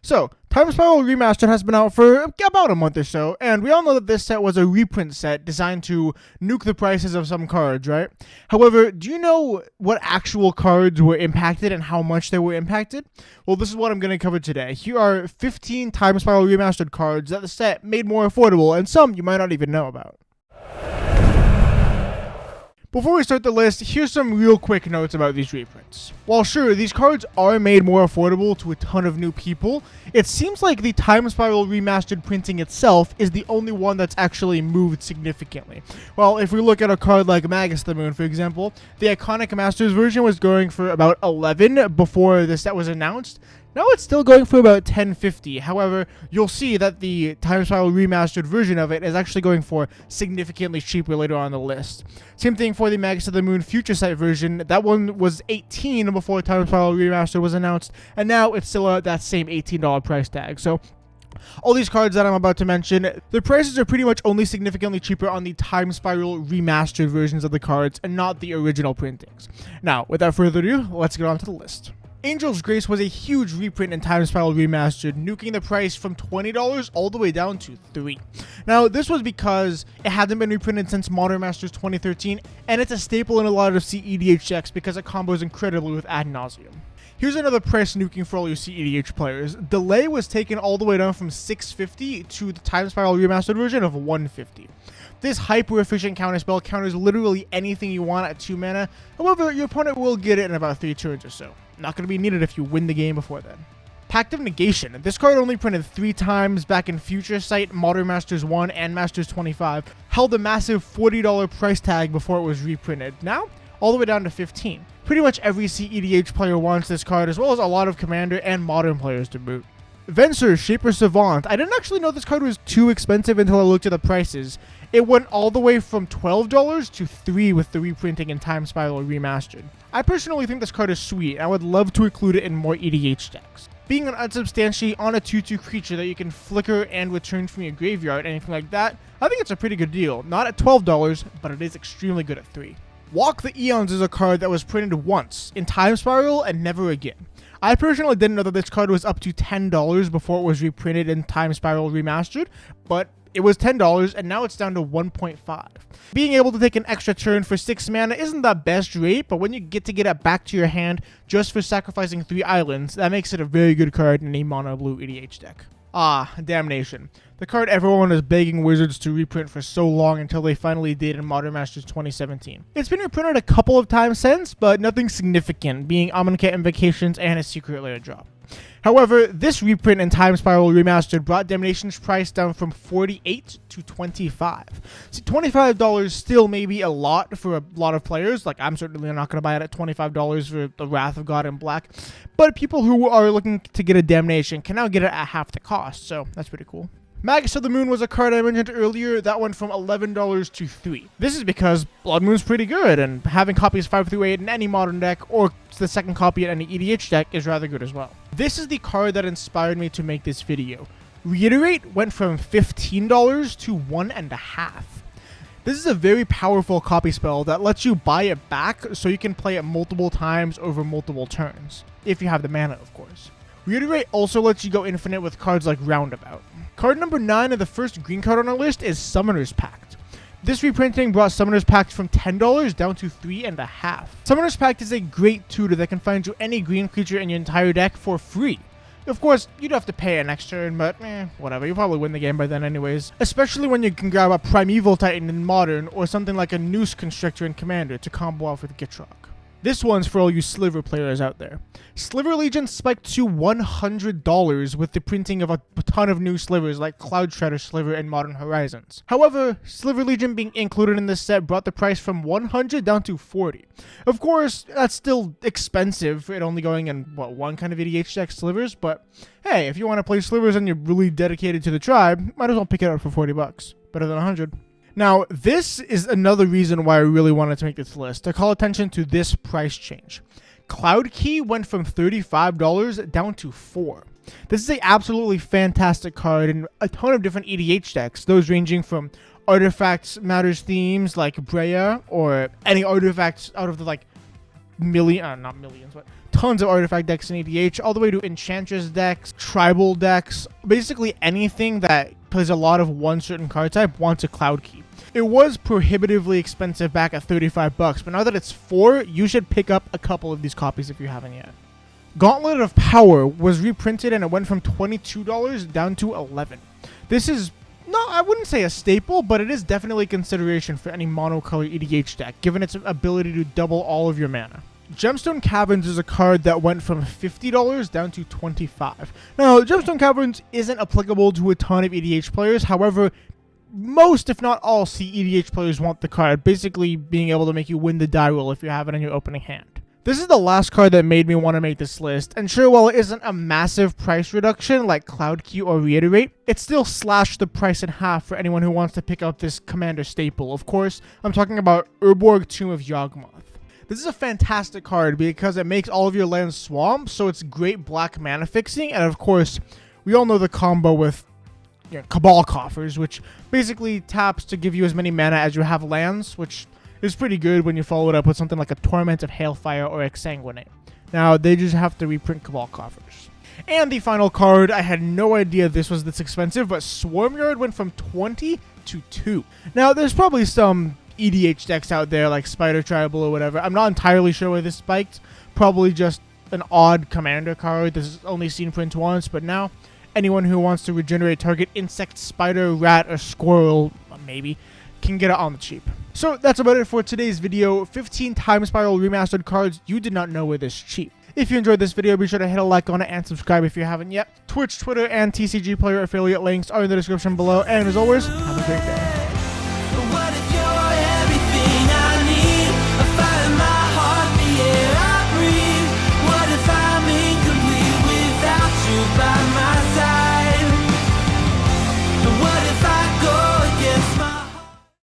So, Time Spiral Remastered has been out for about a month or so, and we all know that this set was a reprint set designed to nuke the prices of some cards, right? However, do you know what actual cards were impacted and how much they were impacted? Well, this is what I'm going to cover today. Here are 15 Time Spiral Remastered cards that the set made more affordable, and some you might not even know about. Before we start the list, here's some real quick notes about these reprints. While sure, these cards are made more affordable to a ton of new people, it seems like the Time Spiral Remastered printing itself is the only one that's actually moved significantly. Well, if we look at a card like Magnus the Moon, for example, the iconic Masters version was going for about 11 before the set was announced. Now it's still going for about $10.50. However, you'll see that the Time Spiral Remastered version of it is actually going for significantly cheaper later on the list. Same thing for the Magnus of the Moon Future Sight version. That one was $18 before Time Spiral Remastered was announced, and now it's still at that same $18 price tag. So all these cards that I'm about to mention, the prices are pretty much only significantly cheaper on the Time Spiral Remastered versions of the cards and not the original printings. Now, without further ado, let's get on to the list. Angel's Grace was a huge reprint in Time Spiral Remastered, nuking the price from $20 all the way down to $3. Now, this was because it hadn't been reprinted since Modern Masters 2013, and it's a staple in a lot of CEDH decks because it combos incredibly with Ad Nauseam. Here's another price nuking for all your CEDH players. Delay was taken all the way down from $6.50 to the Time Spiral Remastered version of $1.50. This hyper-efficient counterspell counters literally anything you want at 2 mana, however, your opponent will get it in about 3 turns or so. Not going to be needed if you win the game before then. Pact of Negation. This card only printed 3 times back in Future Sight, Modern Masters 1, and Masters 25. Held a massive $40 price tag before it was reprinted. Now, all the way down to $15. Pretty much every CEDH player wants this card, as well as a lot of Commander and Modern players to boot. Venser, Shaper Savant. I didn't actually know this card was too expensive until I looked at the prices. It went all the way from $12 to $3 with the reprinting in Time Spiral Remastered. I personally think this card is sweet, and I would love to include it in more EDH decks. Being an unsubstantiate on a 2/2 creature that you can flicker and return from your graveyard, anything like that, I think it's a pretty good deal. Not at $12, but it is extremely good at $3. Walk the Eons is a card that was printed once in Time Spiral and never again. I personally didn't know that this card was up to $10 before it was reprinted in Time Spiral Remastered, but it was $10 and now it's down to 1.5. Being able to take an extra turn for 6 mana isn't the best rate, but when you get it back to your hand just for sacrificing 3 islands, that makes it a very good card in a mono blue EDH deck. Ah, Damnation. The card everyone was begging Wizards to reprint for so long until they finally did in Modern Masters 2017. It's been reprinted a couple of times since, but nothing significant, being Amonkhet Invocations and a Secret Lair drop. However, this reprint in Time Spiral Remastered brought Damnation's price down from $48 to $25. See, $25 still may be a lot for a lot of players. Like, I'm certainly not going to buy it at $25 for the Wrath of God in black. But people who are looking to get a Damnation can now get it at half the cost, so that's pretty cool. Magnus of the Moon was a card I mentioned earlier that went from $11 to $3. This is because Blood Moon's pretty good, and having copies 5 through 8 in any modern deck, or the second copy in any EDH deck, is rather good as well. This is the card that inspired me to make this video. Reiterate went from $15 to $1.50. This is a very powerful copy spell that lets you buy it back so you can play it multiple times over multiple turns. If you have the mana, of course. Reiterate also lets you go infinite with cards like Roundabout. Card number 9 of the first green card on our list is Summoner's Pact. This reprinting brought Summoner's Pact from $10 down to $3.50. Summoner's Pact is a great tutor that can find you any green creature in your entire deck for free. Of course, you'd have to pay an extra turn, but whatever, you'll probably win the game by then anyways. Especially when you can grab a Primeval Titan in Modern, or something like a Noose Constrictor in Commander to combo off with Gitrog. This one's for all you Sliver players out there. Sliver Legion spiked to $100 with the printing of a ton of new Slivers like Cloud Shredder Sliver and Modern Horizons. However, Sliver Legion being included in this set brought the price from $100 down to $40. Of course, that's still expensive for it only going in, one kind of EDH deck, Slivers, but hey, if you want to play Slivers and you're really dedicated to the tribe, might as well pick it up for $40. Better than $100. Now, this is another reason why I really wanted to make this list, to call attention to this price change. Cloud Key went from $35 down to $4. This is an absolutely fantastic card in a ton of different EDH decks, those ranging from Artifacts Matters themes like Breya, or any artifacts out of the not millions, but tons of artifact decks in EDH, all the way to Enchantress decks, tribal decks, basically anything that plays a lot of one certain card type wants a Cloud Key. It was prohibitively expensive back at $35, but now that it's 4, you should pick up a couple of these copies if you haven't yet. Gauntlet of Power was reprinted and it went from $22 down to $11. This is, no, I wouldn't say a staple, but it is definitely a consideration for any monocolor EDH deck, given its ability to double all of your mana. Gemstone Caverns is a card that went from $50 down to $25. Now, Gemstone Caverns isn't applicable to a ton of EDH players, however, most, if not all, EDH players want the card, basically being able to make you win the die roll if you have it in your opening hand. This is the last card that made me want to make this list, and sure, while it isn't a massive price reduction like Cloud Key or Reiterate, it still slashed the price in half for anyone who wants to pick up this commander staple. Of course, I'm talking about Herborg, Tomb of Yagamoth. This is a fantastic card because it makes all of your lands swamp, so it's great black mana fixing, and of course, we all know the combo with Cabal Coffers, which basically taps to give you as many mana as you have lands, which is pretty good when you follow it up with something like a Torment of Hailfire or Exsanguinate. Now, they just have to reprint Cabal Coffers. And the final card, I had no idea this was this expensive, but Swarmyard went from 20 to 2. Now, there's probably some EDH decks out there like Spider Tribal or whatever. I'm not entirely sure where this spiked. Probably just an odd commander card. This is only seen print once, but now anyone who wants to regenerate target insect, spider, rat, or squirrel, maybe, can get it on the cheap. So that's about it for today's video. 15 Time Spiral Remastered cards you did not know were this cheap. If you enjoyed this video, be sure to hit a like on it and subscribe if you haven't yet. Twitch, Twitter, and TCG Player affiliate links are in the description below. And as always, have a great day.